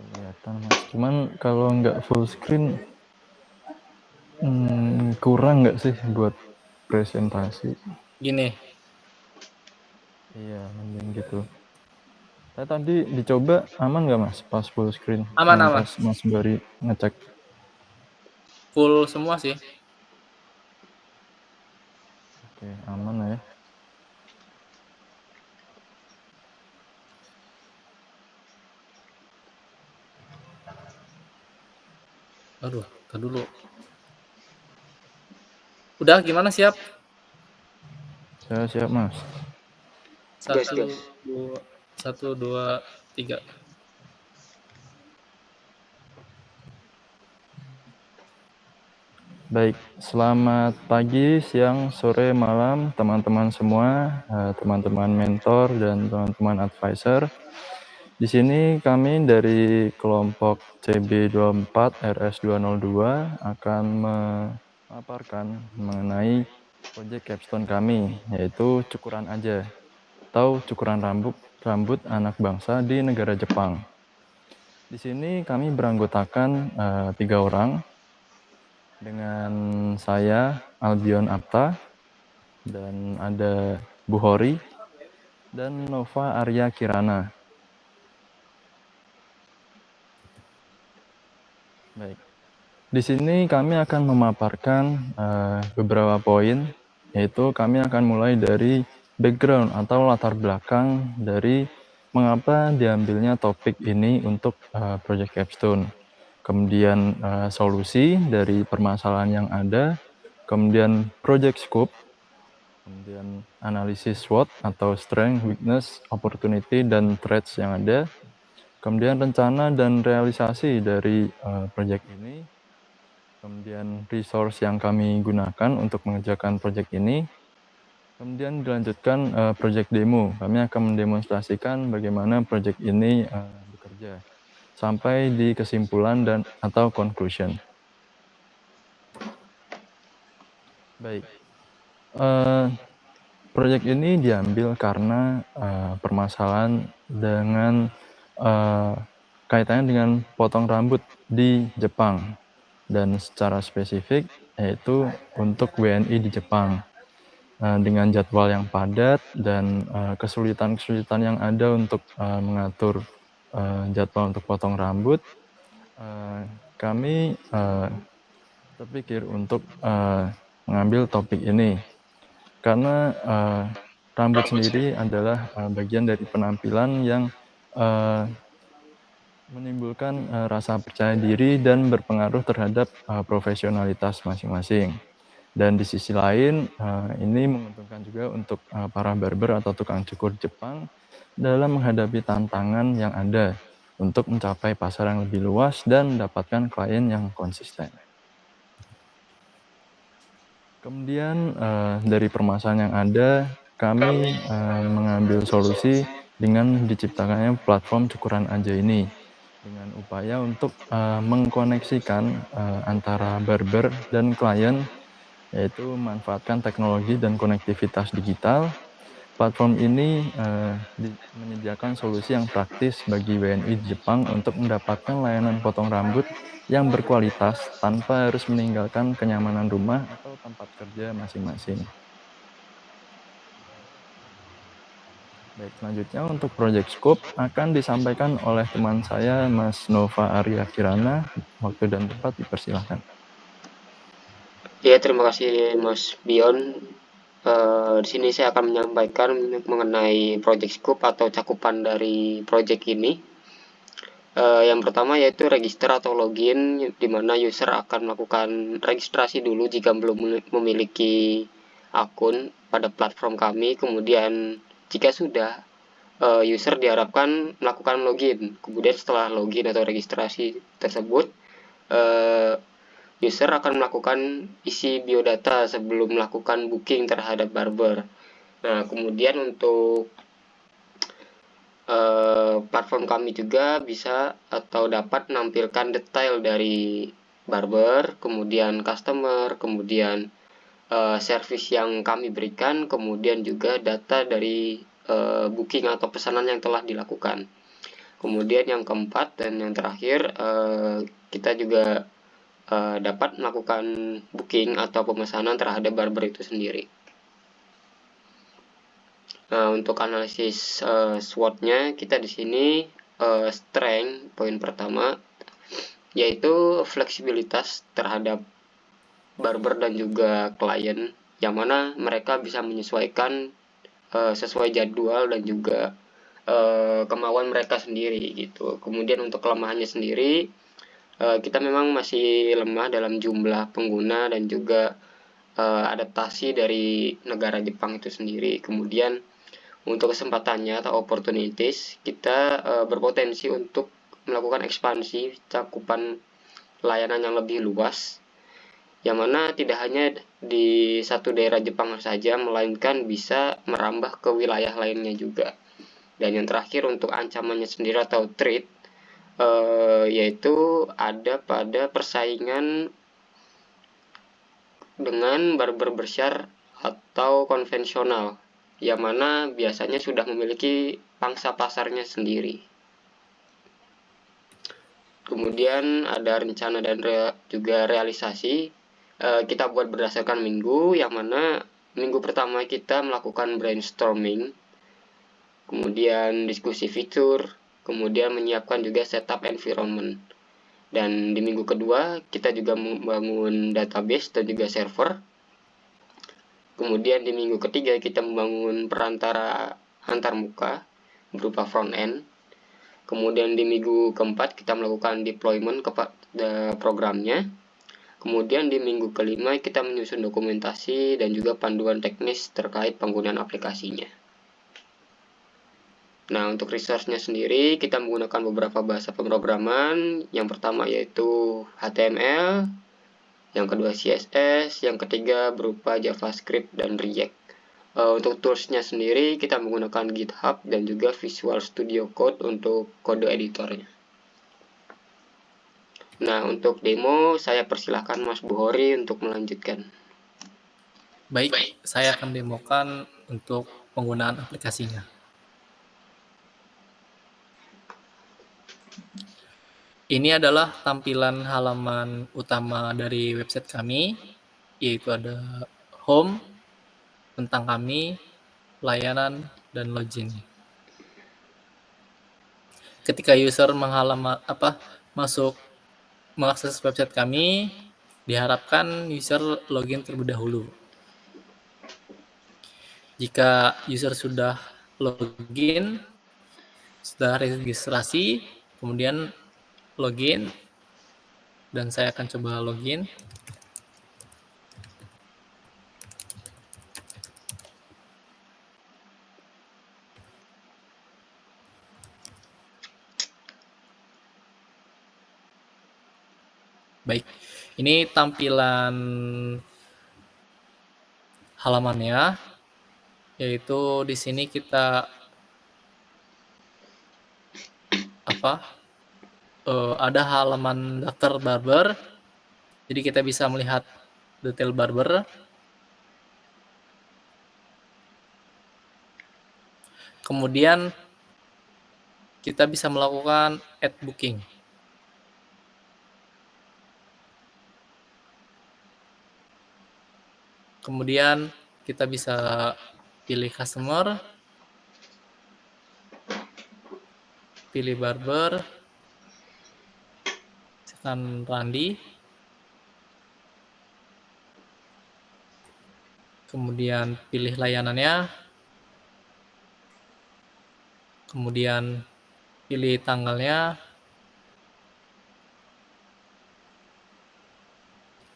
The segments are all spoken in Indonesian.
Kelihatan Mas, cuman kalau nggak full screen kurang nggak sih buat presentasi? Gini. Iya, mending gitu. Saya tadi dicoba aman nggak Mas pas full screen? Aman. Pas Mas Bari ngecek. Full semua sih. Oke, aman ya. Aduh, tar dulu. Udah gimana, siap? Saya siap Mas. Satu, dua, tiga. Baik, selamat pagi, siang, sore, malam teman-teman semua, teman-teman mentor dan teman-teman advisor. Di sini kami dari kelompok CB24 RS202 akan memaparkan mengenai proyek capstone kami, yaitu cukuran aja atau cukuran rambut anak bangsa di negara Jepang. Di sini kami beranggotakan 3 orang dengan saya Albion Apta dan ada Bu Hori dan Nova Arya Kirana. Baik. Di sini kami akan memaparkan beberapa poin, yaitu kami akan mulai dari background atau latar belakang dari mengapa diambilnya topik ini untuk Project Capstone. Kemudian solusi dari permasalahan yang ada, kemudian project scope, kemudian analisis SWOT atau strength, weakness, opportunity, dan threats yang ada, kemudian rencana dan realisasi dari project ini, kemudian resource yang kami gunakan untuk mengerjakan project ini, kemudian dilanjutkan project demo. Kami akan mendemonstrasikan bagaimana project ini bekerja, sampai di kesimpulan dan atau conclusion. Baik, proyek ini diambil karena permasalahan dengan kaitannya dengan potong rambut di Jepang, dan secara spesifik yaitu untuk WNI di Jepang dengan jadwal yang padat dan kesulitan-kesulitan yang ada untuk mengatur jadwal untuk potong rambut. Kami terpikir untuk mengambil topik ini karena rambut sendiri adalah bagian dari penampilan yang menimbulkan rasa percaya diri dan berpengaruh terhadap profesionalitas masing-masing. Dan di sisi lain, ini menguntungkan juga untuk para barber atau tukang cukur Jepang dalam menghadapi tantangan yang ada untuk mencapai pasar yang lebih luas dan mendapatkan klien yang konsisten. Kemudian dari permasalahan yang ada, kami mengambil solusi dengan diciptakannya platform cukuran aja ini, dengan upaya untuk mengkoneksikan antara barber dan klien, yaitu memanfaatkan teknologi dan konektivitas digital. Platform ini menyediakan solusi yang praktis bagi WNI di Jepang untuk mendapatkan layanan potong rambut yang berkualitas tanpa harus meninggalkan kenyamanan rumah atau tempat kerja masing-masing. Baik, selanjutnya untuk project scope akan disampaikan oleh teman saya, Mas Nova Arya Kirana. Waktu dan tempat dipersilahkan. Ya, terima kasih Mas Bion. Di sini saya akan menyampaikan mengenai project scope atau cakupan dari project ini. Yang pertama yaitu register atau login, di mana user akan melakukan registrasi dulu jika belum memiliki akun pada platform kami. Kemudian jika sudah, user diharapkan melakukan login. Kemudian setelah login atau registrasi tersebut, user akan melakukan isi biodata sebelum melakukan booking terhadap barber. Nah, kemudian untuk platform kami juga bisa atau dapat menampilkan detail dari barber, kemudian customer, kemudian service yang kami berikan, kemudian juga data dari booking atau pesanan yang telah dilakukan. Kemudian yang keempat dan yang terakhir, kita juga dapat melakukan booking atau pemesanan terhadap barber itu sendiri. Nah, untuk analisis SWOT-nya, kita di sini strength poin pertama yaitu fleksibilitas terhadap barber dan juga klien, yang mana mereka bisa menyesuaikan sesuai jadwal dan juga kemauan mereka sendiri gitu. Kemudian untuk kelemahannya sendiri, kita memang masih lemah dalam jumlah pengguna dan juga adaptasi dari negara Jepang itu sendiri. Kemudian untuk kesempatannya atau opportunities, kita berpotensi untuk melakukan ekspansi cakupan layanan yang lebih luas, yang mana tidak hanya di satu daerah Jepang saja, melainkan bisa merambah ke wilayah lainnya juga. Dan yang terakhir untuk ancamannya sendiri atau threat, yaitu ada pada persaingan dengan barber besar atau konvensional, yang mana biasanya sudah memiliki pangsa pasarnya sendiri. Kemudian ada rencana dan juga realisasi. Kita buat berdasarkan minggu, yang mana minggu pertama kita melakukan brainstorming, kemudian diskusi fitur, kemudian menyiapkan juga setup environment. Dan di minggu kedua kita juga membangun database dan juga server. Kemudian di minggu ketiga kita membangun perantara antarmuka berupa front end. Kemudian di minggu keempat kita melakukan deployment kepada programnya. Kemudian di minggu kelima kita menyusun dokumentasi dan juga panduan teknis terkait penggunaan aplikasinya. Nah, untuk resource-nya sendiri kita menggunakan beberapa bahasa pemrograman. Yang pertama yaitu HTML, yang kedua CSS, yang ketiga berupa JavaScript dan React. Untuk tools-nya sendiri kita menggunakan GitHub dan juga Visual Studio Code untuk kode editornya. Nah, untuk demo saya persilahkan Mas Buhori untuk melanjutkan. Baik, saya akan demokan untuk penggunaan aplikasinya. Ini adalah tampilan halaman utama dari website kami, yaitu ada home, tentang kami, layanan, dan login. Ketika user masuk mengakses website kami, diharapkan user login terlebih dahulu. Jika user sudah login, sudah registrasi, kemudian login, dan saya akan coba login. Baik, ini tampilan halamannya, yaitu di sini kita ada halaman daftar barber, jadi kita bisa melihat detail barber. Kemudian kita bisa melakukan add booking. Kemudian kita bisa pilih customer, pilih barber, tekan Randi, kemudian pilih layanannya, kemudian pilih tanggalnya,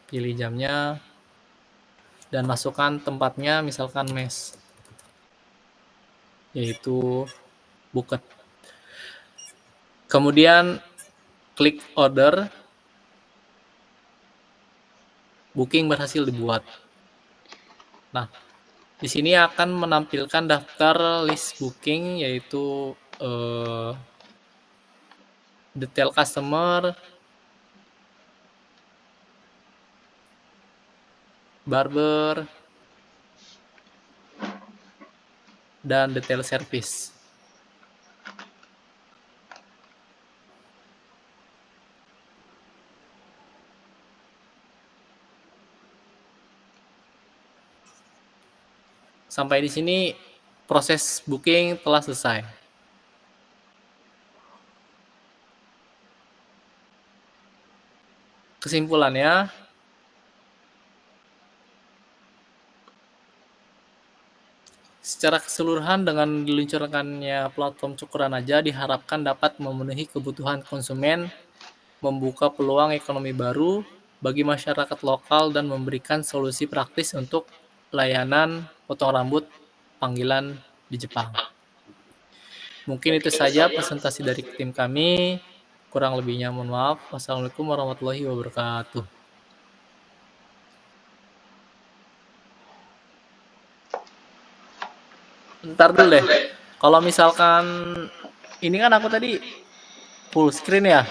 pilih jamnya, dan masukkan tempatnya, misalkan mes, yaitu buket. Kemudian klik order, booking berhasil dibuat. Nah, di sini akan menampilkan daftar list booking, yaitu detail customer, barber, dan detail service. Sampai di sini proses booking telah selesai. Kesimpulannya, secara keseluruhan dengan diluncurkannya platform Cukuran Aja diharapkan dapat memenuhi kebutuhan konsumen, membuka peluang ekonomi baru bagi masyarakat lokal dan memberikan solusi praktis untuk layanan potong rambut panggilan di Jepang. Mungkin itu saja presentasi dari tim kami. Kurang lebihnya mohon maaf. Wassalamualaikum warahmatullahi wabarakatuh. Bentar dulu deh. Kalau misalkan ini kan aku tadi full screen ya.